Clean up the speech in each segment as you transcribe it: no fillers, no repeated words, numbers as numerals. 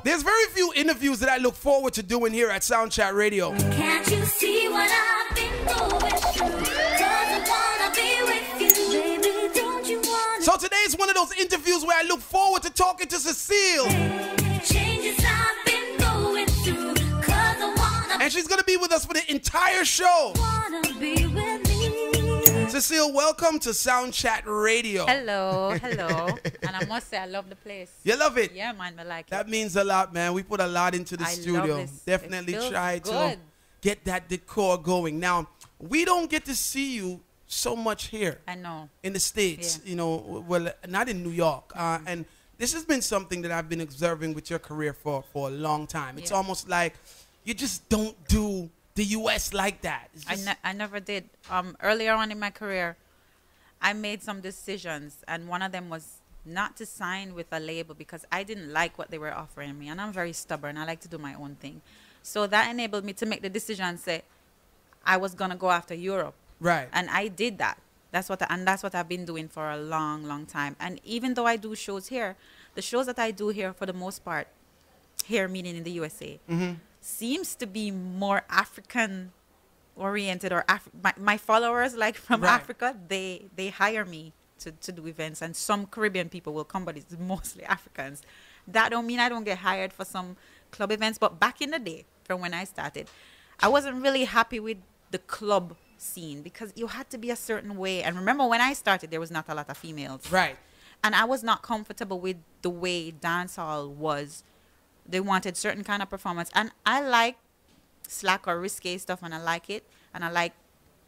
There's very few interviews that I look forward to doing here at Soundchat Radio. Can't you see what I've been going through? Doesn't wanna be with you, baby. Don't you wanna? So today's one of those interviews where I look forward to talking to Cecile. Changes I've been going through, 'cause I wanna. And she's gonna be with us for the entire show. Wanna be with me. Cecile, welcome to Soundchat Radio. Hello, hello. And I must say, I love the place. You love it? Yeah, man, I like it. That means a lot, man. We put a lot into the I studio. love this. Definitely It feels try to good. get that decor going. Now, we don't get to see you so much here I know. in the States, Yeah. you know, well, not in New York. And this has been something that I've been observing with your career for a long time. It's Yeah. almost like you just don't do the U.S. like that. It's just, I never did. Earlier on in my career, I made some decisions, and one of them was not to sign with a label because I didn't like what they were offering me, and I'm very stubborn. I like to do my own thing. So that enabled me to make the decision and say I was going to go after Europe. right. And I did that. That's what I've been doing for a long, long time. And even though I do shows here, the shows that I do here, for the most part, here meaning in the USA, seems to be more African oriented, or my followers, like from Right. Africa, they hire me to do events, and some Caribbean people will come, but it's mostly Africans. That don't mean I don't get hired for some club events, but back in the day, from when I started, I wasn't really happy with the club scene because you had to be a certain way. And remember, when I started, there was not a lot of females. Right. And I was not comfortable with the way dancehall was. They wanted certain kind of performance. And I like slack or risque stuff, and I like it. And I like,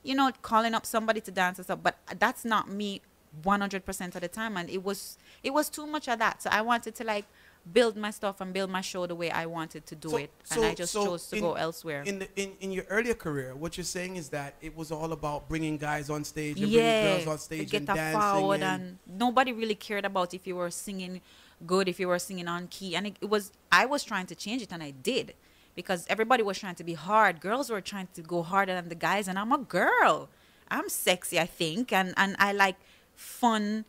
you know, calling up somebody to dance and stuff. But that's not me 100% of the time. And it was too much of that. So I wanted to, like, build my stuff and build my show the way I wanted to do it. And I just chose to go elsewhere. In your earlier career, what you're saying is that it was all about bringing guys on stage and Yeah, bringing girls on stage to and get dancing. forward, and nobody really cared about if you were singing good, if you were singing on key. And I was trying to change it, and I did, because everybody was trying to be hard. Girls were trying to go harder than the guys, and I'm a girl. I'm sexy, I think, and I like fun,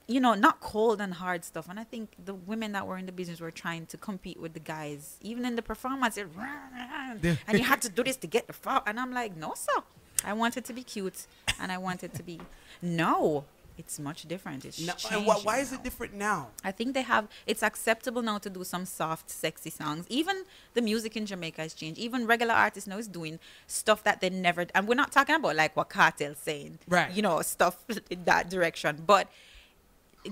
you know, not cold and hard stuff. And I think the women that were in the business were trying to compete with the guys, even in the performance. And you had to do this to get the fall. And I'm like, no, sir. I wanted to be cute, and I wanted to be. No, it's much different. It's No, changing and why is now. it different now? I think it's acceptable now to do some soft, sexy songs. Even the music in Jamaica has changed. Even regular artists now is doing stuff that they never, and we're not talking about like what Cartel's saying, Right. you know, stuff in that direction. But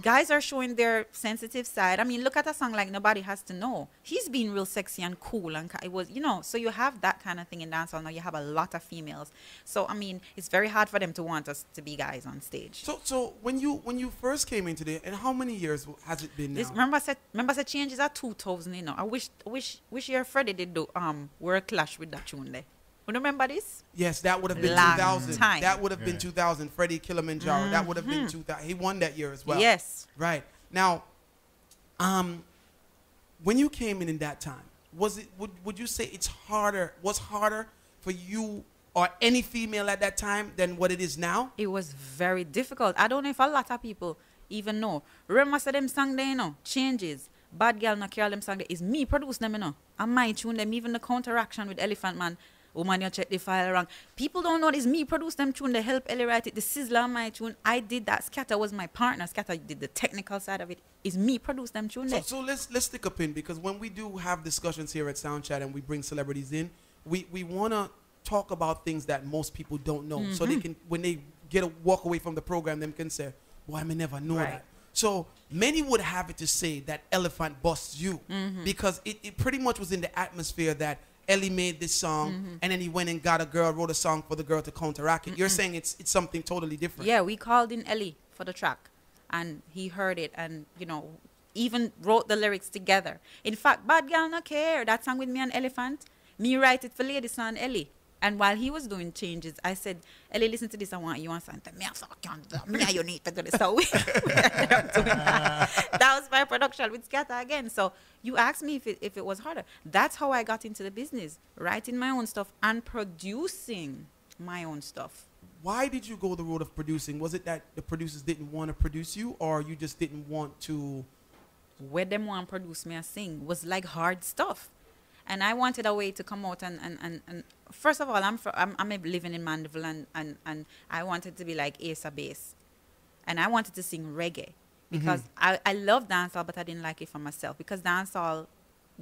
guys are showing their sensitive side. I mean, look at a song like Nobody Has to Know. He's being real sexy and cool, and it was, you know, so you have that kind of thing in dancehall now. You have a lot of females. So, I mean, it's very hard for them to want us to be guys on stage. So when you first came into it, and how many years has it been now? Remember I said changes are 2000, you know. I wish your Freddie did do World Clash with that tune there. You remember this? Yes, that would have been Long 2000. time. That would have been 2000. Freddie Kilimanjaro. That would have been 2000. He won that year as well. Yes. Right. Now, when you came in that time, would you say was harder for you or any female at that time than what it is now? It was very difficult. I don't know if a lot of people even know. Remember I said them song there, you know, changes. Bad Girl No Care them song there. Is me produce them, you know. And my tune them, even the counteraction with Elephant Man. Woman, you check the file wrong. People don't know it's me produce them tune. They help Ellie write it. The Sizzler on my tune. I did that. Scatter was my partner. Scatter did the technical side of it. It's me produce them tune there. So let's stick a pin, because when we do have discussions here at Soundchat and we bring celebrities in, we want to talk about things that most people don't know, so they can, when they walk away from the program, them can say, "Boy, I may never know that." So many would have it to say that Elephant busts you, because it pretty much was in the atmosphere that Ellie made this song, and then he went and got a girl, wrote a song for the girl to counteract it. You're saying it's something totally different. Yeah, we called in Ellie for the track, and he heard it, and, you know, even wrote the lyrics together. In fact, Bad Girl No Care, that song with me and Elephant, me write it for Lady Son Ellie. And while he was doing changes, I said, Ellie, listen to this. I want you on something. Me and you need to do this. So we ended up doing that. That was my production with Scatter again. So you asked me if it was harder. That's how I got into the business, writing my own stuff and producing my own stuff. why did you go the road of producing? Was it that the producers didn't want to produce you, or you just didn't want to? Where them want to produce me and sing was like hard stuff. And I wanted a way to come out and first of all, I'm living in Mandeville and I wanted to be like Asa Bass. And I wanted to sing reggae because I love dancehall, but I didn't like it for myself because dancehall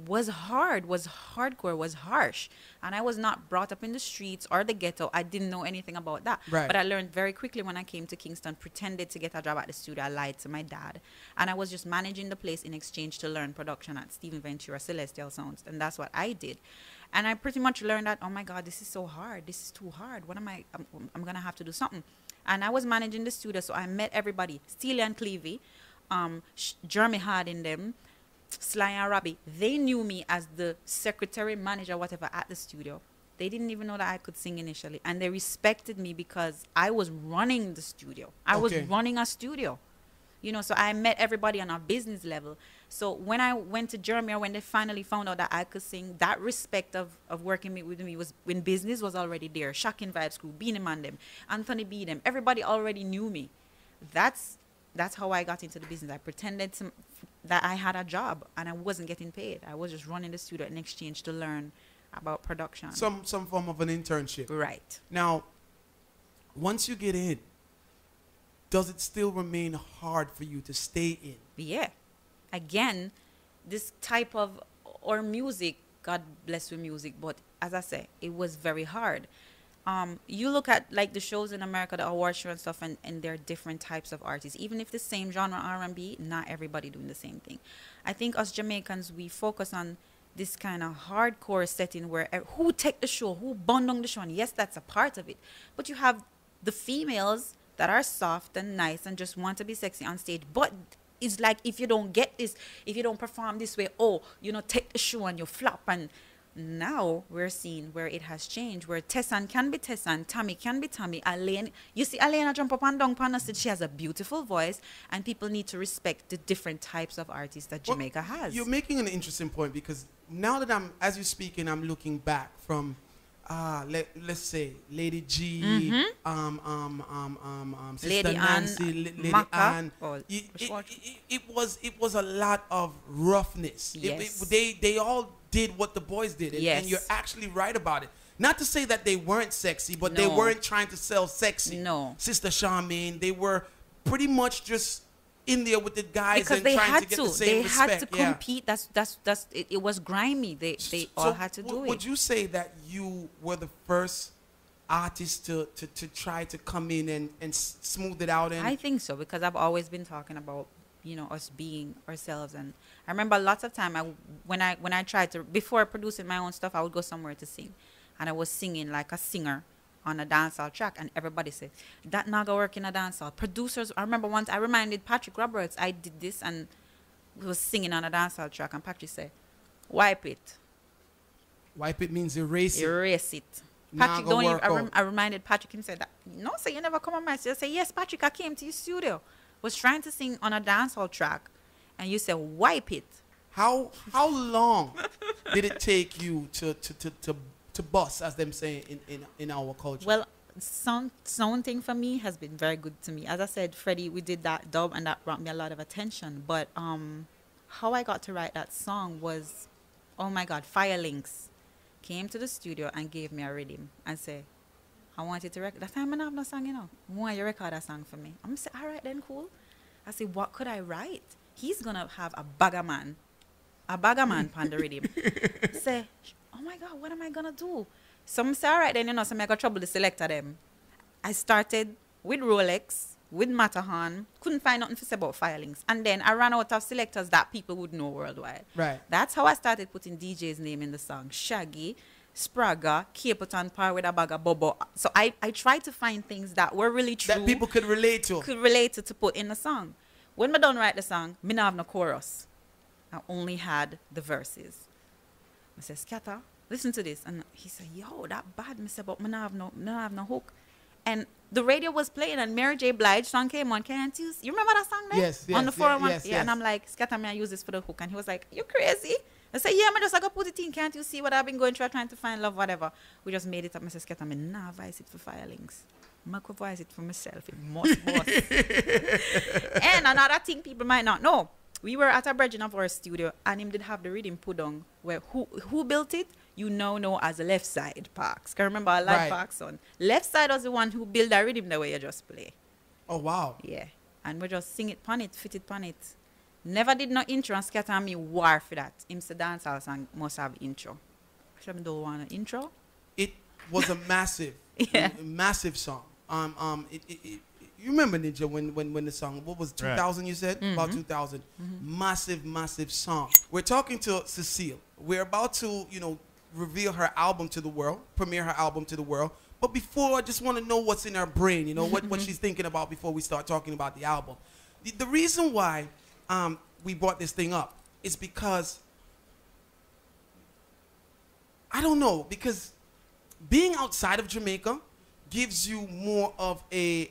was hard, was hardcore, was harsh. And I was not brought up in the streets or the ghetto. I didn't know anything about that. Right. But I learned very quickly when I came to Kingston, pretended to get a job at the studio. I lied to my dad. And I was just managing the place in exchange to learn production at Stephen Ventura Celestial Sounds. And that's what I did. And I pretty much learned that, oh my God, this is so hard. This is too hard. What am I'm going to have to do something. And I was managing the studio, so I met everybody. Steely and Clevie, Jeremy Hardin them, Sly and Robbie. They knew me as the secretary, manager, whatever, at the studio. They didn't even know that I could sing initially. And they respected me because I was running the studio. I was running a studio. You know, so I met everybody on a business level. So when I went to Jeremy, or when they finally found out that I could sing, that respect of working with me was when business was already there. Shocking Vibes Crew, Beanie Man them, Anthony B them, everybody already knew me. That's how I got into the business. I pretended that I had a job and I wasn't getting paid. I was just running the studio in exchange to learn about production. Some form of an internship. Right. Now, once you get in, does it still remain hard for you to stay in? Yeah. Again, this type of, or music, God bless with music, but as I say, it was very hard. You look at like the shows in America, the award show and stuff, and there are different types of artists. Even if the same genre R&B, not everybody doing the same thing. I think us Jamaicans, we focus on this kind of hardcore setting where who take the show, who bond on the show, and yes, that's a part of it. But you have the females that are soft and nice and just want to be sexy on stage, but it's like if you don't get this, if you don't perform this way, oh, you know, take the show and you flop. And now we're seeing where it has changed, where Tessan can be Tessan, Tammy can be Tammy, Elaine. You see Elena jump up and down on the stage. She has a beautiful voice, and people need to respect the different types of artists that Jamaica has. You're making an interesting point, because now that as you're speaking, I'm looking back from let's say Lady G, Sister Lady Nancy, Lady Anne. It was a lot of roughness. Yes. They all did what the boys did, and, yes. and you're actually right about it. Not to say that they weren't sexy, but they No. weren't trying to sell sexy. No. Sister Charmaine, they were pretty much just in there with the guys Because and they trying had to get to. the same They respect. had to compete. It was grimy. They all had to do it. Would you say that you were the first artist to try to come in and smooth it out? And I think so, because I've always been talking about, you know, us being ourselves. And I remember lots of time when I tried to, before producing my own stuff, I would go somewhere to sing, and I was singing like a singer on a dancehall track, and everybody said that not gonna work in a dancehall. Producers, I remember once I reminded Patrick Roberts I did this and was singing on a dancehall track, and Patrick said, wipe it. Wipe it means erase it. Erase it. Nah, Patrick go don't even, work out. I reminded Patrick and said that, no, say you never come on my studio. I say, yes, Patrick, I came to your studio. Was trying to sing on a dancehall track, and you said wipe it. How long did it take you to bust, as them say in our culture? Well, sound thing for me has been very good to me. As I said, Freddie, we did that dub, and that brought me a lot of attention. But how I got to write that song was, oh my God, Firelinks came to the studio and gave me a rhythm and said, I want you to record. That time I don't have no song, you know. Why you record a song for me? I'm say, all right then, cool. I said, what could I write? He's gonna have a bagger man on the rhythm. Say, oh my God, what am I gonna do? So I'm say, all right then, you know, so I got trouble to select them. I started with Rolex, with Matterhorn, couldn't find nothing to say about Firelinks. And then I ran out of selectors that people would know worldwide. Right. That's how I started putting DJ's name in the song. Shaggy, Spraga, Caperton Par with a bag of Bobo. So I tried to find things that were really true. That people could relate to. To put in the song. When I done write the song, me not have no chorus. I only had the verses. I said, Scatter, listen to this. And he said, yo, that bad. I said, but me not have no hook. And the radio was playing, and Mary J. Blige song came on. Can't you remember that song there? Yes, on the 401. yes. And I'm like, Scatter, may I use this for the hook? And he was like, you crazy? I said, yeah, I go put it in. Can't you see what I've been going through, trying to find love, whatever. We just made it up. I said, Scatter, me nah voice it for Firelinks. I'm going to voice it for myself. It must boss. And another thing people might not know. We were at a bridging of our studio and him did have the rhythm put on where who built it? You now know as the left side Parks. Can remember our live Parks on. Left side was the one who built the rhythm the way you just play. Oh wow. Yeah. And we just sing it pon it, fit it pon it. Never did no intro and Scatter and me war for that. Him say dancehall song must have intro. I don't want an intro. It was a massive, massive song. You remember Ninja when the song, what was 2000 you said? About 2000. Massive, massive song. We're talking to Cecile. We're about to, reveal her album to the world, premiere her album to the world. But before, I just want to know what's in her brain, what she's thinking about before we start talking about the album. The reason why we brought this thing up is because, I don't know, because being outside of Jamaica gives you more of a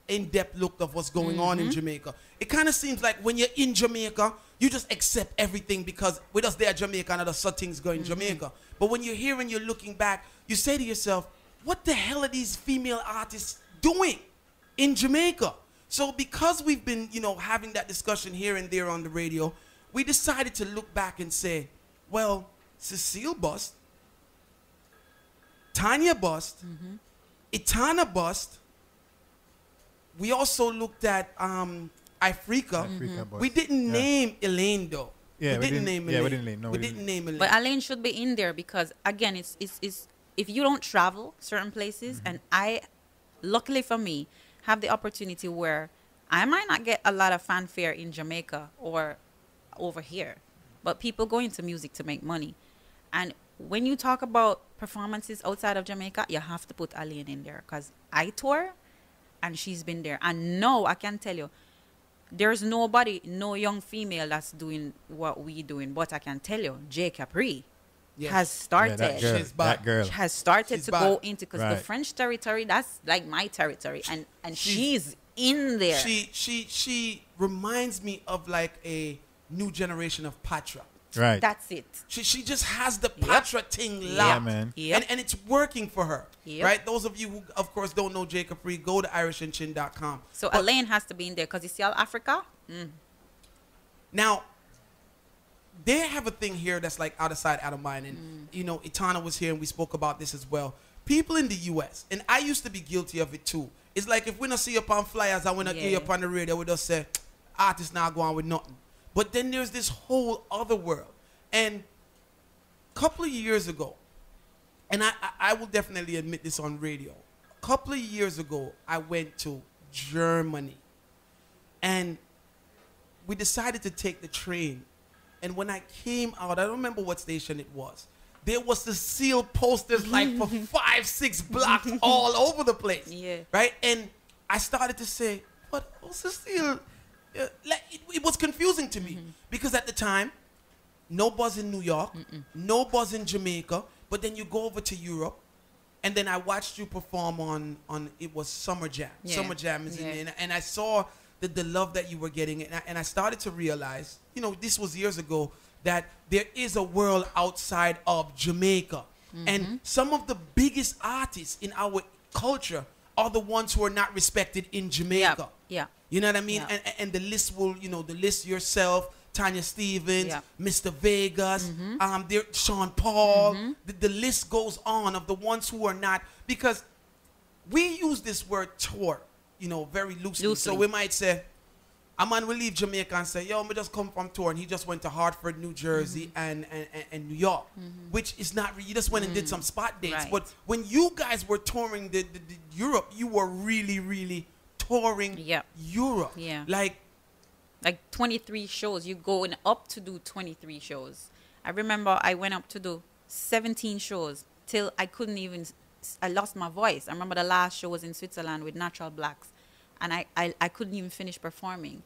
in-depth look of what's going on in Jamaica. It kind of seems like when you're in Jamaica, you just accept everything because with us there Jamaica and other things going in Jamaica. But when you're here and you're looking back, you say to yourself, what the hell are these female artists doing in Jamaica? So because we've been, having that discussion here and there on the radio, we decided to look back and say, well, Cecile bust, Tanya bust, Itana bust. We also looked at Africa. We didn't name Elaine though. Yeah, we didn't name Elaine. Yeah, we didn't name. No, we didn't name Elaine. But Elaine should be in there because again, it's if you don't travel certain places, and I, luckily for me, have the opportunity where I might not get a lot of fanfare in Jamaica or over here, but people go into music to make money, and when you talk about performances outside of Jamaica, you have to put Elaine in there because I tour, and she's been there, and no, I can tell you. There's nobody, no young female that's doing what we doing. But I can tell you, J. Capri has started. Yeah, that girl. She has started She's to back. go into, because the French territory, that's like my territory. And she's in there. She reminds me of like a new generation of Patra. Right. That's it. She just has the Patra thing locked. Yeah, man. And it's working for her. Yep. Right? Those of you who, of course, don't know J. Capri, go to irishandchin.com. So Elaine has to be in there because you see all Africa. Now, they have a thing here that's like out of sight, out of mind. And, Itana was here and we spoke about this as well. People in the U.S., and I used to be guilty of it too. It's like if we don't see you up on flyers and we don't hear you up on the radio, we just say, artists not going with nothing. But then there's this whole other world. And a couple of years ago, and I will definitely admit this on radio, a couple of years ago, I went to Germany. And we decided to take the train. And when I came out, I don't remember what station it was. There was the Cecile posters like for 5-6 blocks all over the place. Yeah. Right? And I started to say, what? Oh, Cecile. It was confusing to me because at the time, no buzz in New York, no buzz in Jamaica, but then you go over to Europe, and then I watched you perform on it was Summer Jam. Yeah. Summer Jam is in there, and I saw the love that you were getting, and I started to realize, this was years ago, that there is a world outside of Jamaica, and some of the biggest artists in our culture are the ones who are not respected in Jamaica. Yeah. You know what I mean? Yeah. And the list will, the list yourself, Tanya Stevens, Mr. Vegas, there, Sean Paul, the list goes on of the ones who are not, because we use this word tour, very loosely. So we might say, a man will leave Jamaica and say, yo, me just come from tour, and he just went to Hartford, New Jersey, and New York, which is not, you just went and did some spot dates. Right. But when you guys were touring the Europe, you were really, really touring Europe. Yeah. Like 23 shows. You going up to do 23 shows. I remember I went up to do 17 shows till I couldn't even, I lost my voice. I remember the last show was in Switzerland with Natural Blacks, and I couldn't even finish performing.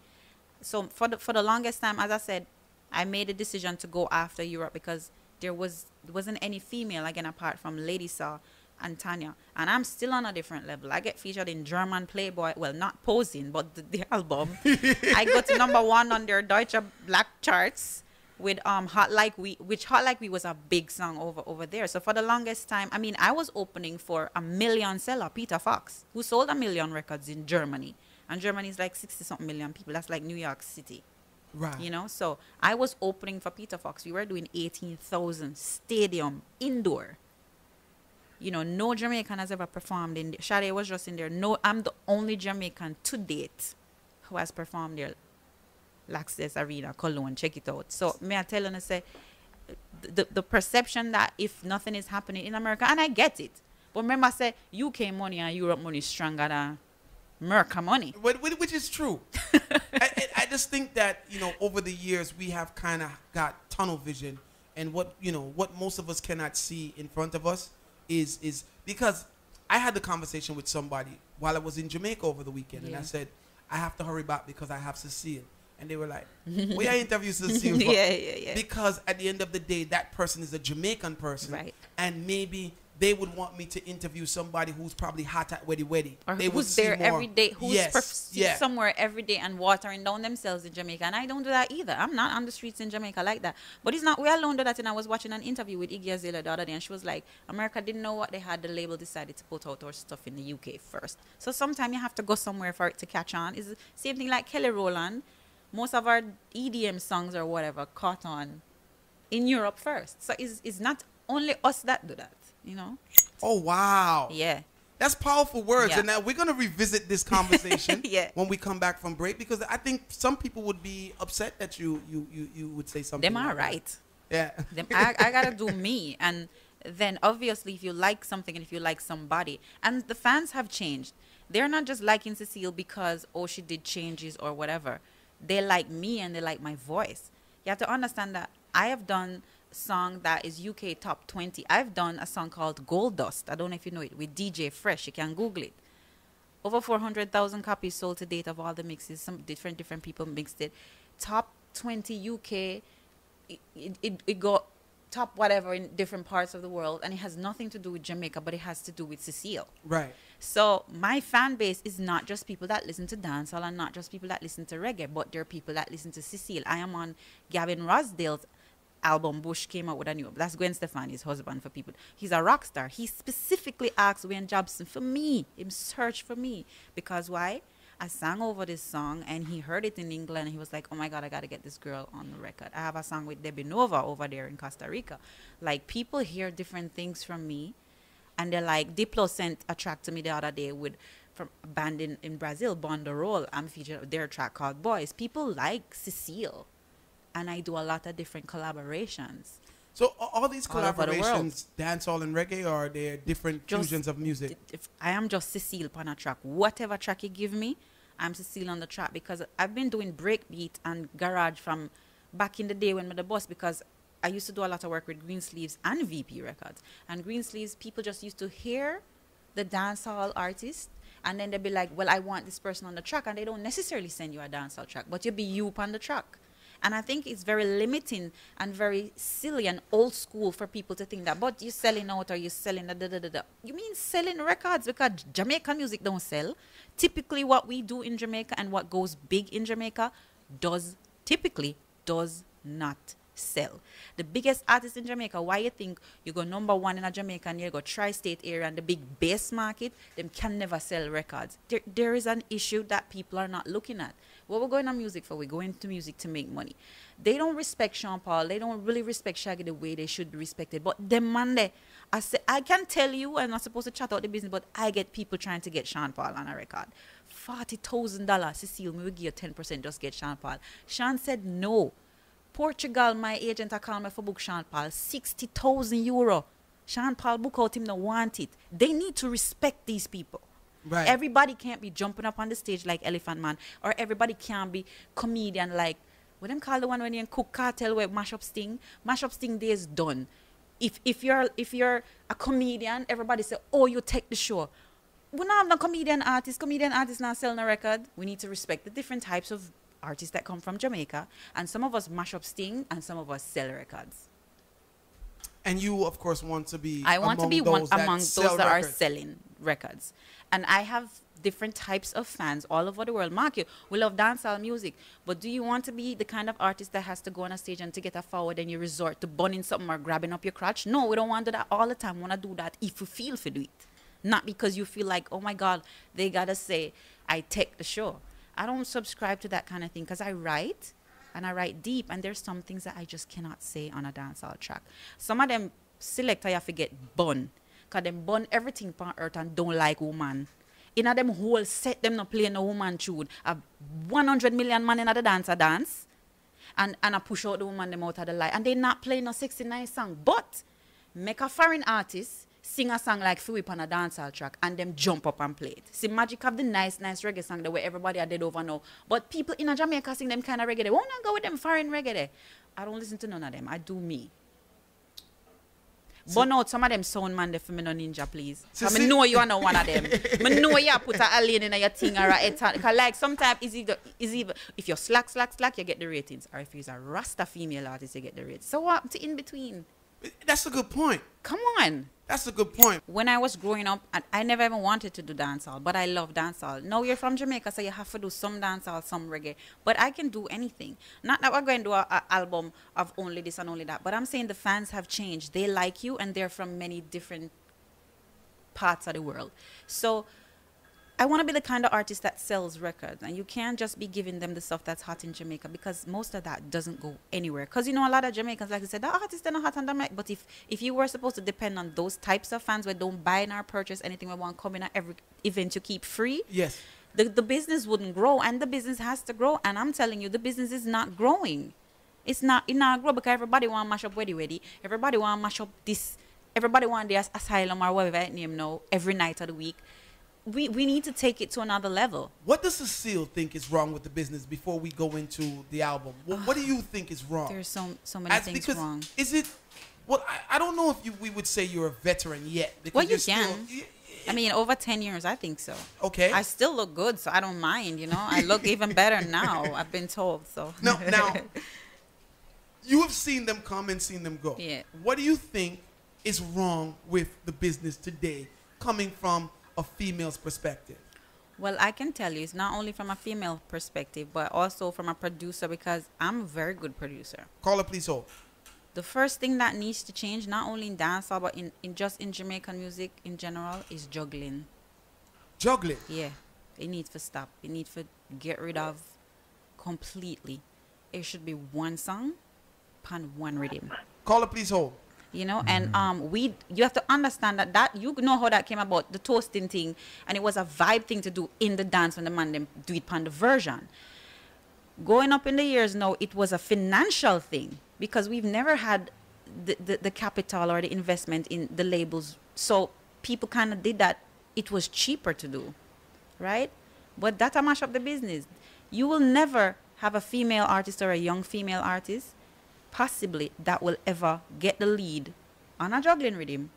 So for the longest time, as I said, I made a decision to go after Europe because there wasn't any female, again, apart from Lady Saw and Tanya. And I'm still on a different level. I get featured in German Playboy. Well, not posing, but the album. I got to #1 on their Deutsche Black charts with Hot Like We, which Hot Like We was a big song over there. So for the longest time, I mean, I was opening for a million seller, Peter Fox, who sold 1 million records in Germany. And Germany is like 60 something million people. That's like New York City. Right. You know, so I was opening for Peter Fox. We were doing 18,000 stadium indoor. You know, no Jamaican has ever performed in there. Sade was just in there. No, I'm the only Jamaican to date who has performed there. Laxess Arena, Cologne, check it out. So, may I tell you, say, the perception that if nothing is happening in America, and I get it. But remember, I say, UK money and Europe money is stronger than America money. Which is true. I just think that, you know, over the years, we have kind of got tunnel vision. And what most of us cannot see in front of us is because I had the conversation with somebody while I was in Jamaica over the weekend. And I said, I have to hurry back because I have Cecile. And they were like, we are interviewing Cecile for. Yeah. Because at the end of the day, that person is a Jamaican person. Right. And maybe they would want me to interview somebody who's probably hot at Weddy Weddy. Or they who's there every day, who's Yes. somewhere every day and watering down themselves in Jamaica. And I don't do that either. I'm not on the streets in Jamaica like that. But it's not, we alone do that. And I was watching an interview with Iggy Azalea the other day, and she was like, America didn't know what they had. The label decided to put out our stuff in the UK first. So sometimes you have to go somewhere for it to catch on. It's the same thing like Kelly Rowland. Most of our EDM songs or whatever caught on in Europe first. So it's not only us that do that, you know? Oh, wow. Yeah. That's powerful words. Yeah. And now we're going to revisit this conversation Yeah. when we come back from break, because I think some people would be upset that you would say something. Them are like that. right. Yeah. I got to do me. And then obviously if you like something and if you like somebody, and the fans have changed. They're not just liking Cecile because, oh, she did changes or whatever. They like me and they like my voice. You have to understand that I have done a song that is UK top 20. I've done a song called Gold Dust. I don't know if you know it, with DJ Fresh. You can Google it. Over 400,000 copies sold to date of all the mixes. Some different people mixed it. Top 20 UK. It got top whatever in different parts of the world. And it has nothing to do with Jamaica, but it has to do with Cecile. Right. So my fan base is not just people that listen to dancehall and not just people that listen to reggae, but there are people that listen to Cecile. I am on Gavin Rossdale's album. Bush came out with a new. That's Gwen Stefani's husband for people. He's a rock star. He specifically asked Wayne Jobson for me. Him search for me. Because why? I sang over this song and he heard it in England. And he was like, oh my God, I got to get this girl on the record. I have a song with Debbie Nova over there in Costa Rica. Like, people hear different things from me. And they're like, Diplo sent a track to me the other day from a band in Brazil, Bondarol. I'm featured their track called Boys. People like Cecile. And I do a lot of different collaborations. So all these All over the world. collaborations, dancehall and reggae, or are they different fusions of music? If I am just Cecile on a track. Whatever track you give me, I'm Cecile on the track. Because I've been doing breakbeat and garage from back in the day when I was the boss, because I used to do a lot of work with Greensleeves and VP Records. And Greensleeves, people just used to hear the dancehall artist, and then they'd be like, well, I want this person on the track. And they don't necessarily send you a dancehall track, but you'll be you on the track. And I think it's very limiting and very silly and old school for people to think that, but you're selling out or you're selling da-da-da-da. You mean selling records? Because Jamaican music don't sell. Typically what we do in Jamaica and what goes big in Jamaica typically does not sell. The biggest artist in Jamaica, why you think you go #1 in a Jamaica and you go tri-state area and the big bass market, them can never sell records. There is an issue that people are not looking at. What we're going on music for, we go into music to make money. They don't respect Sean Paul. They don't really respect Shaggy the way they should be respected. But them Monday, I can tell you, I'm not supposed to chat out the business, but I get people trying to get Sean Paul on a record. $40,000, Cecile, we will give you 10%, just get Sean Paul. Sean said no. Portugal, my agent, I call me for book Sean Paul, €60,000. Sean Paul book out, him no want it. They need to respect these people. Right. Everybody can't be jumping up on the stage like Elephant Man, or everybody can't be comedian like, what them call the one when you cook cartel where Mash Up Sting? Mash Up Sting day is done. If you're a comedian, everybody say, oh, you take the show. We don't have no comedian artists. Comedian artists not selling a record. We need to respect the different types of artists that come from Jamaica, and some of us mash up Sting and some of us sell records. And you, of course, want to be I want to be one among those that are records. selling records. And I have different types of fans all over the world. Mark you, we love dancehall music, but do you want to be the kind of artist that has to go on a stage and to get a forward and you resort to bunning something or grabbing up your crotch? No, we don't want to do that all the time. We want to do that if you feel to do it. Not because you feel like, oh my God, they got to say, I take the show. I don't subscribe to that kind of thing because I write and I write deep, and there's some things that I just cannot say on a dancehall track. Some of them select I forget bun, because them bun everything on earth and don't like woman. In a them whole set, them not play no woman tune. A 100 million man in the dancer dance, and I push out the woman them out of the light, and they not play no 69 song. But make a foreign artist sing a song like Free Whip on a dancehall track and them jump up and play it. See, Magic have the nice reggae song the way everybody are dead over now. But people in a Jamaica sing them kind of reggae. They won't go with them foreign reggae there. I don't listen to none of them. I do me. So, but no, some of them sound man, they for me no ninja, please. So I know you are not one of them. I know you put an alien in your thing or a because like sometimes is either if you're slack, you get the ratings. Or if you're a Rasta female artist, you get the ratings. So what in between? That's a good point. Come on. That's a good point. When I was growing up, I never even wanted to do dancehall, but I love dancehall. Now you're from Jamaica, so you have to do some dancehall, some reggae. But I can do anything. Not that we're going to do an album of only this and only that, but I'm saying the fans have changed. They like you, and they're from many different parts of the world. So I want to be the kind of artist that sells records, and you can't just be giving them the stuff that's hot in Jamaica, because most of that doesn't go anywhere. Because you know, a lot of Jamaicans, like I said, the artists are not hot on them. But if you were supposed to depend on those types of fans where don't buy nor purchase anything, we want come in at every event you keep free, yes, the business wouldn't grow, and the business has to grow. And I'm telling you, the business is not growing. It not grow because everybody want to mash up Weddy. Everybody want to mash up this. Everybody want the asylum or whatever it name now every night of the week. We need to take it to another level. What does Cecile think is wrong with the business before we go into the album? What do you think is wrong? There's so many things wrong. Is it? Well, I don't know if we would say you're a veteran yet. Because well, you can. I mean, over 10 years, I think so. Okay. I still look good, so I don't mind, you know. I look even better now, I've been told, so. Now, you have seen them come and seen them go. Yeah. What do you think is wrong with the business today, coming from a female's perspective? Well, I can tell you, it's not only from a female perspective, but also from a producer, because I'm a very good producer. Caller, please hold. The first thing that needs to change, not only in dancehall, but in Jamaican music in general, is juggling. Juggling? Yeah. It needs to stop. It needs to get rid of completely. It should be one song, pan one rhythm. Caller, please hold. You know, and you have to understand that you know how that came about, the toasting thing, and it was a vibe thing to do in the dance when the man them do it on the version. Going up in the years now, it was a financial thing, because we've never had the capital or the investment in the labels, so people kind of did that. It was cheaper to do, right? But that mash up the business. You will never have a female artist or a young female artist possibly that will ever get the lead on a juggling rhythm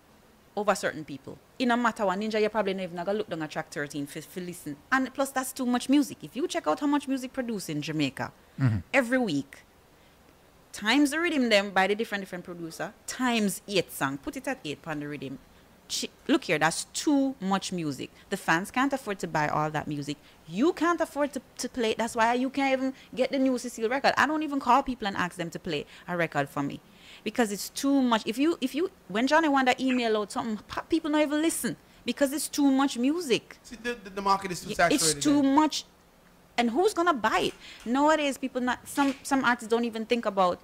over certain people. In a matter what, Ninja, you probably never gonna look down at track 13 for listen. And plus, that's too much music. If you check out how much music produced in Jamaica every week, times the rhythm them by the different producer, times 8 song, put it at 8 on the rhythm. Look here, that's too much music. The fans can't afford to buy all that music. You can't afford to play it. That's why you can't even get the new Cecile record. I don't even call people and ask them to play a record for me, because it's too much. If you when Johnny Wanda email out something, people don't even listen because it's too much music. See, the market is too saturated. It's too much, and who's gonna buy it? Nowadays, people some artists don't even think about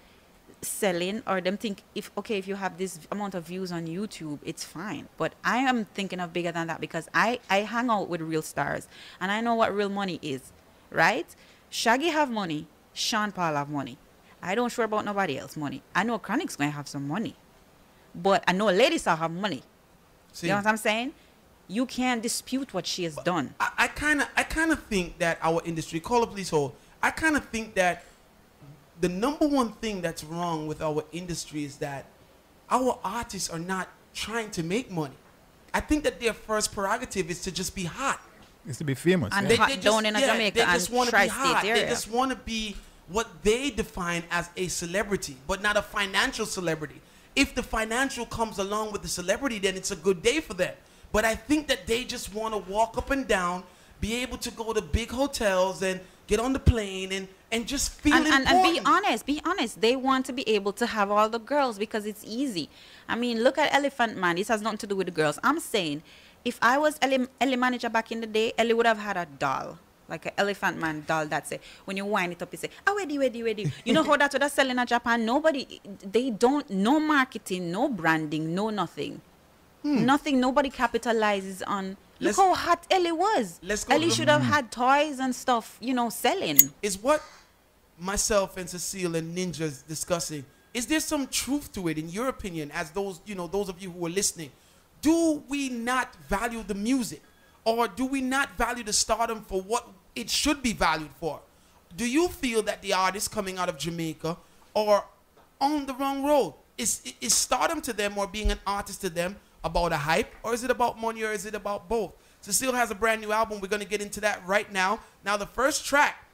selling, or them think if you have this amount of views on YouTube, it's fine. But I am thinking of bigger than that, because I hang out with real stars and I know what real money is, right? Shaggy have money, Sean Paul have money. I don't sure about nobody else money. I know Chronic's going to have some money, but I know Ladies have money. See, you know what I'm saying? You can't dispute what she has done. I kind of think that our industry, caller please hold, I kind of think that the number one thing that's wrong with our industry is that our artists are not trying to make money. I think that their first prerogative is to just be hot. It's to be famous. And yeah. hot down in Jamaica, they just want to be hot. Area. They just want to be what they define as a celebrity, but not a financial celebrity. If the financial comes along with the celebrity, then it's a good day for them. But I think that they just want to walk up and down, be able to go to big hotels and get on the plane and just feel important. And be honest. They want to be able to have all the girls because it's easy. I mean, look at Elephant Man. This has nothing to do with the girls. I'm saying, if I was Ellie manager back in the day, Ellie would have had a doll. Like an Elephant Man doll that say, when you wind it up, you say, oh, ready. You know how that's what they're selling in Japan? They don't, no marketing, no branding, no nothing. Nothing, nobody capitalizes on. Look how hot Ellie was. Ellie should have had toys and stuff, selling. Is what myself and Cecile and Ninja's discussing, is there some truth to it, in your opinion, as those of you who are listening? Do we not value the music? Or do we not value the stardom for what it should be valued for? Do you feel that the artists coming out of Jamaica are on the wrong road? Is stardom to them, or being an artist to them, about a hype, or is it about money, or is it about both? Cecile has a brand new album. We're going to get into that right now. Now, the first track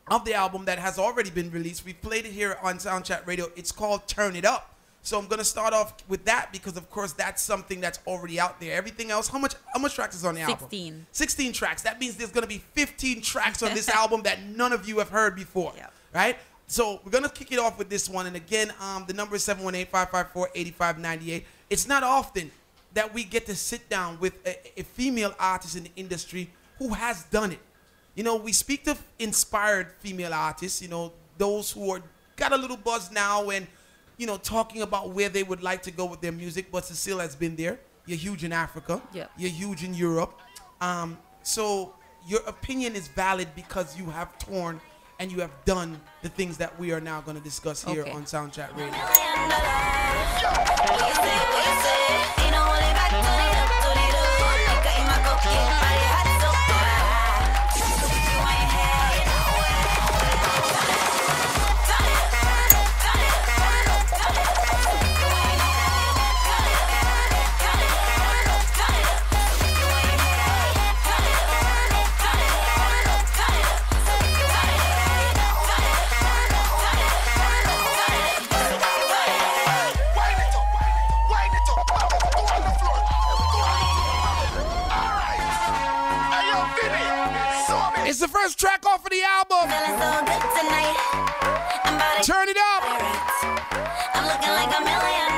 of the album that has already been released, we played it here on Soundchat Radio. It's called Turn It Up. So I'm going to start off with that because, of course, that's something that's already out there. Everything else, how much tracks is on the album? 16. 16 tracks. That means there's going to be 15 tracks on this album that none of you have heard before, right? So we're going to kick it off with this one. And again, the number is 718-554-8598. It's not often that we get to sit down with a female artist in the industry who has done it. We speak to inspired female artists, those who are got a little buzz now and, talking about where they would like to go with their music. But Cecile has been there. You're huge in Africa. Yeah. You're huge in Europe. So your opinion is valid because you have torn and you have done the things that we are now going to discuss here on Soundchat Radio. It's the first track off of the album. Turn it up. I'm looking like $1 million.